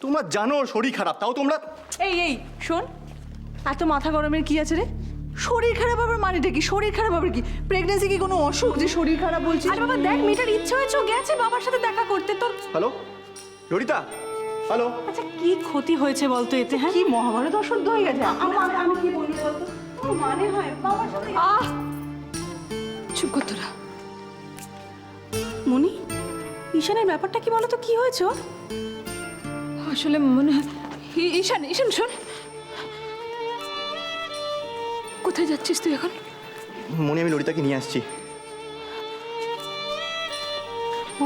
তোমরা জানো ওর শরীর খারাপ, তাও তোমরা। এই শোন, এত মাথা গরমের কি আছে রে? শরীর খারাপ আবার মানেটা কি? শরীর খারাপ আবার কি? প্রেগন্যান্সি কি কোনো অসুখ যে শরীর খারাপ বলছিস? আরে বাবা দেখ, মেয়েটার ইচ্ছে হয়েছে, ও গেছে বাবার সাথে দেখা করতে। তোর হ্যালো ললিতা, হ্যালো। আচ্ছা কি ক্ষতি হয়েছে বলতো এতে? হ্যাঁ, কি মহাভারত অশুদ্ধ হয়ে গেছে? আমি কি বলি বলতো? তোর মানে হয় বাবার সাথে। চুপ কর তোরা। মনি, ঈশানের ব্যাপারটা কি বলতো? কি হয়েছে ওর? আসলে মনে হয় ঈশান শোন, কোথায় যাচ্ছিস তুই এখন? মনে আমি ললিতাকে নিয়ে আসছি।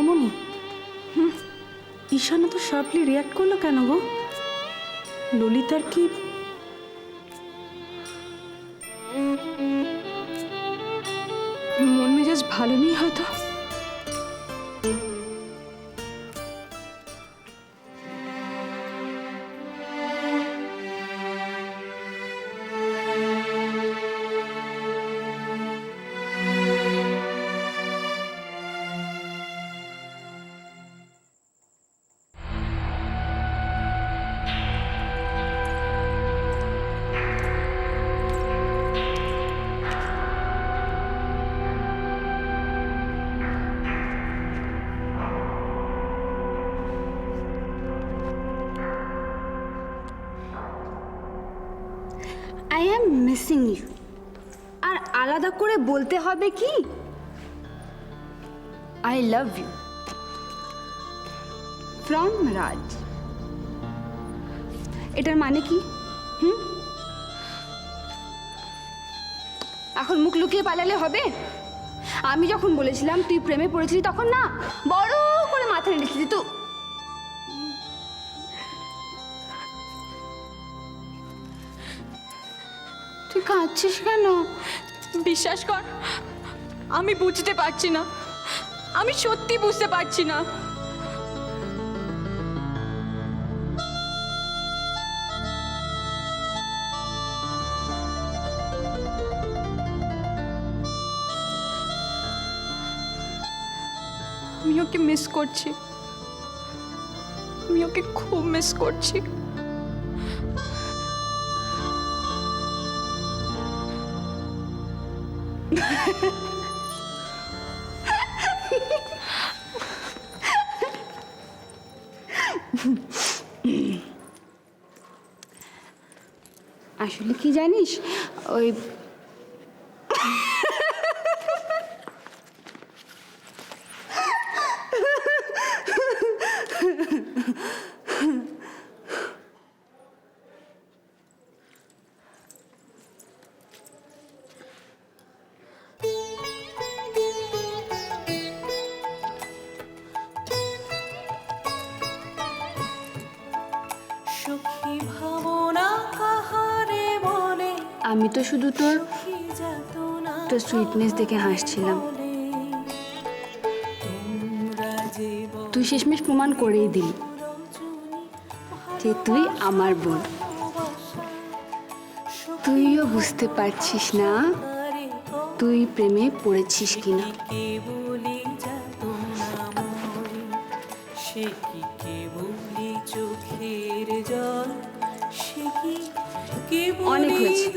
মনি, ঈশান তো শার্পলি রিয়াক্ট করলো কেন গো? ললিতার কি মন মেজাজ ভালো নেই হয়তো? I am missing you. আর আলাদা করে বলতে হবে কি? I love you from Raj. এটার মানে কি? এখন মুখ লুকিয়ে পালালে হবে? আমি যখন বলেছিলাম তুই প্রেমে পড়েছিলি, তখন না বড় করে মাথা নেড়েছিলি তো। তুই কাঁদছিস কেন? বিশ্বাস কর, আমি বুঝতে পারছি না, আমি সত্যি বুঝতে পারছি না। আমি ওকে মিস করছি, আমি ওকে খুব মিস করছি। আসলে কি জানিস, ওই আমি তো শুধু তোর সুইটনেস দেখে হাসছিলাম। তুই শেষমেশ প্রমাণ করেই দিলি যে তুই আমার বোন। তুইও বুঝতে পারছিস না তুই প্রেমে পড়েছিস কিনা। অনেক হয়েছে,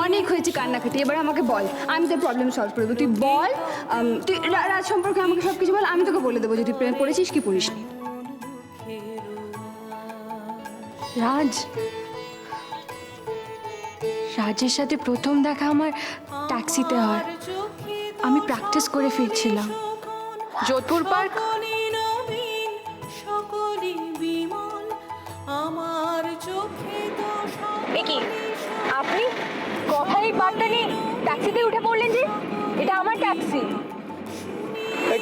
অনেক হয়েছে কান্নাকাটি। এবার আমাকে বল, আমি তোর প্রবলেম সলভ করবো। তুই বল, তুই রাজ সম্পর্কে আমাকে সব কিছু বল, আমি তোকে বলে দেবো যে তুই প্রেমে পড়েছিস কি পড়িসনি। রাজের সাথে প্রথম দেখা আমার ট্যাক্সিতে হয়। আমি প্র্যাকটিস করে ফিরছিলাম যোধপুর পার্ক। কি আপনি কথার এই বার্তা নিয়ে ট্যাক্সিতে উঠে পড়লেন যে? এটা আমার ট্যাক্সি।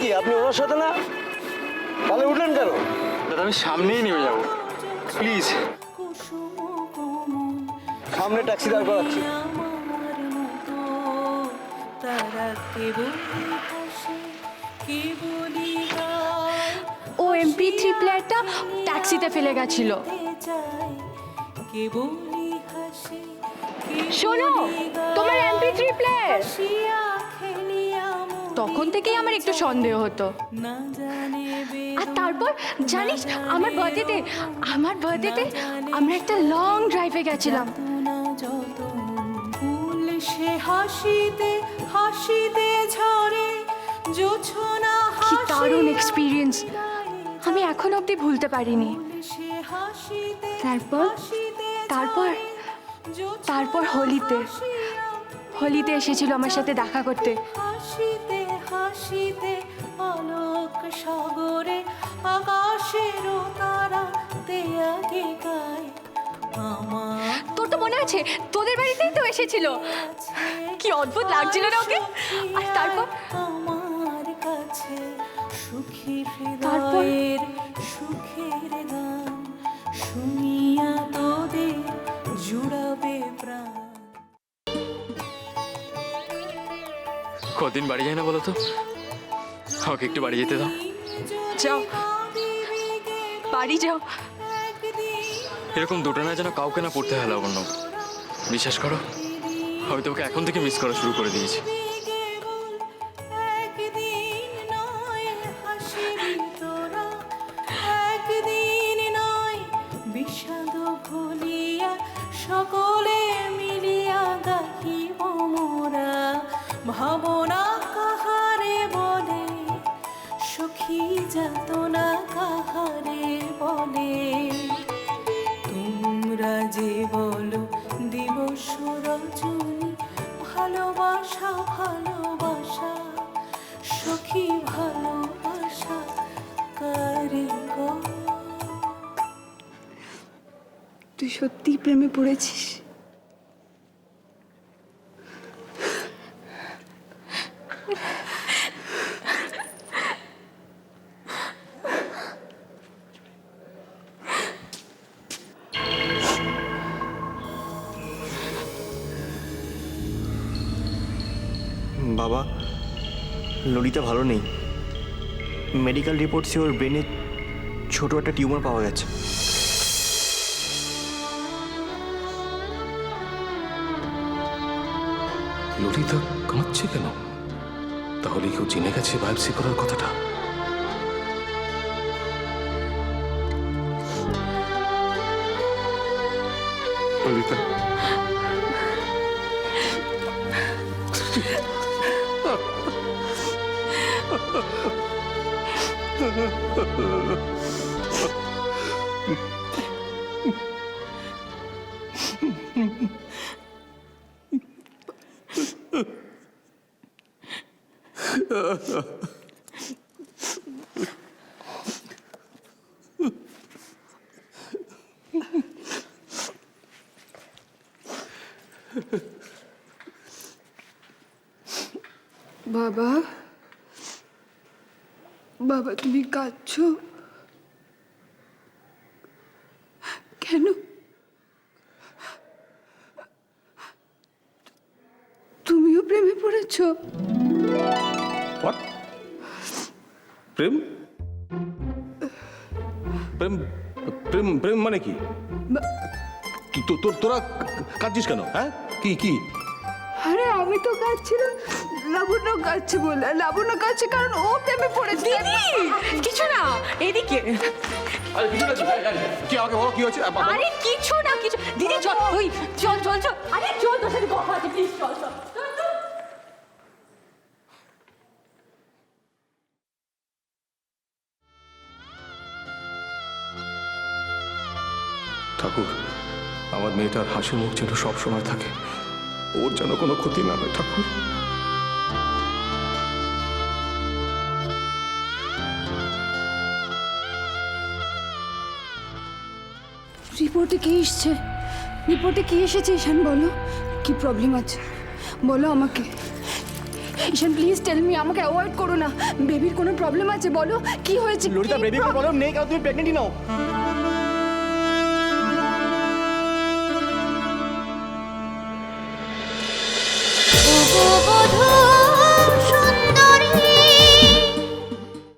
কি আপনি ওনার সাথে না? তাহলে উঠলেন কেন? দাদা আমি সামনেই নেমে যাবো, প্লিজ। সামনে ট্যাক্সি দাঁড় করাচ্ছি। ও MP3 প্লেয়ারটা ট্যাক্সিতে ফেলে গেছিল। শোনো, তোমার MP3 প্লেয়ার। তখন থেকেই আমার একটু সন্দেহ হতো। আর তারপর জানিস আমার বার্থডেতে আমরা একটা লং ড্রাইভে গেছিলাম। সে হাসিতে হাসিতে ঝরে জোছনা কি দারুণ এক্সপিরিয়েন্স, আমি এখন অবধি ভুলতে পারিনি। তারপর তারপর হোলিতে এসেছিল আমার সাথে দেখা করতে। হাসিতে হাসিতে আলোক সাগরে আকাশের তারা তেয়াগে গায় আমার। তোর তো মনে আছে তোদের বাড়িতেই তো এসেছিল, কি অদ্ভুত লাগছিল না ওকে। আর তারপর আমার কাছে সুখী হৃদয়ের সুখের গান শুনিয়া তোদের জুড়াবে প্রাণ। কদিন বাড়ি যায় না বলো তো, আমাকে একটু বাড়ি যেতে দাও। যাও, বাড়ি যাও। এরকম দুটো না যেন কাউকে না পড়তে হয় লাবণ্য, বিশ্বাস করো আমি তোমাকে এখন থেকে মিস করা শুরু করে দিয়েছি। একদিন নয় হাসিবি তোরা, একদিন নয় বিষাদ ভুলিয়া সকলে মিলিয়া গাহিব মোরা। ভাবনা কাহারে বলে সখী যাতনা কাহারে বলে, তোমরা যে বলো দিবস রজনী ভালোবাসা ভালোবাসা সখী ভালোবাসা কারে গো। তুই সত্যি প্রেমে পড়েছিস? বাবা, ললিতা ভালো নেই। মেডিকেল রিপোর্টসে ওর ব্রেনে ছোট একটা টিউমার পাওয়া গেছে। ললিতা কাঁদছে কেন? তাহলে কেউ জেনে গেছে বায়োপসি করার কথাটা? ললিতা, বাবা, বাবা তুমি কাঁদছো কেন? তুমিও প্রেমে পড়েছো? হোয়াট? প্রেম? প্রেম প্রেম প্রেম মানে কি? তোরা কাঁদছিস কেন? হ্যাঁ, কি কি? আরে আমি তো কাঁদছিলাম, লাবণ্য কাঁদছে বলে। লাবণ্য কাঁদছে কারণ ও প্রেমে পড়েছে। কিছু না, এদিকে। আরে কিছু না, কি আমাকে বলো কি হয়েছে? আরে কিছু না, কিছু। দিদি চল, ওই চল চল চল। আরে চল, তোর সাথে কথা আছে, প্লিজ চল চল। ঠাকুর, আমার মেয়েটার হাসি মুখ যেন সবসময় থাকে, ওর যেন কোনো ক্ষতি না হয় ঠাকুর। রিপোর্টে কি এসছে? রিপোর্টে কি এসেছে ঈশান? বলো কি প্রবলেম আছে, বলো আমাকে। ঈশান প্লিজ টেল মি, আমাকে অ্যাভয়েড করো না। বেবির কোনো প্রবলেম আছে, বলো কি হয়েছে? ললিতা, বেবি কোনো প্রবলেম নেই, কারণ তুমি প্রেগনেন্টই নাও।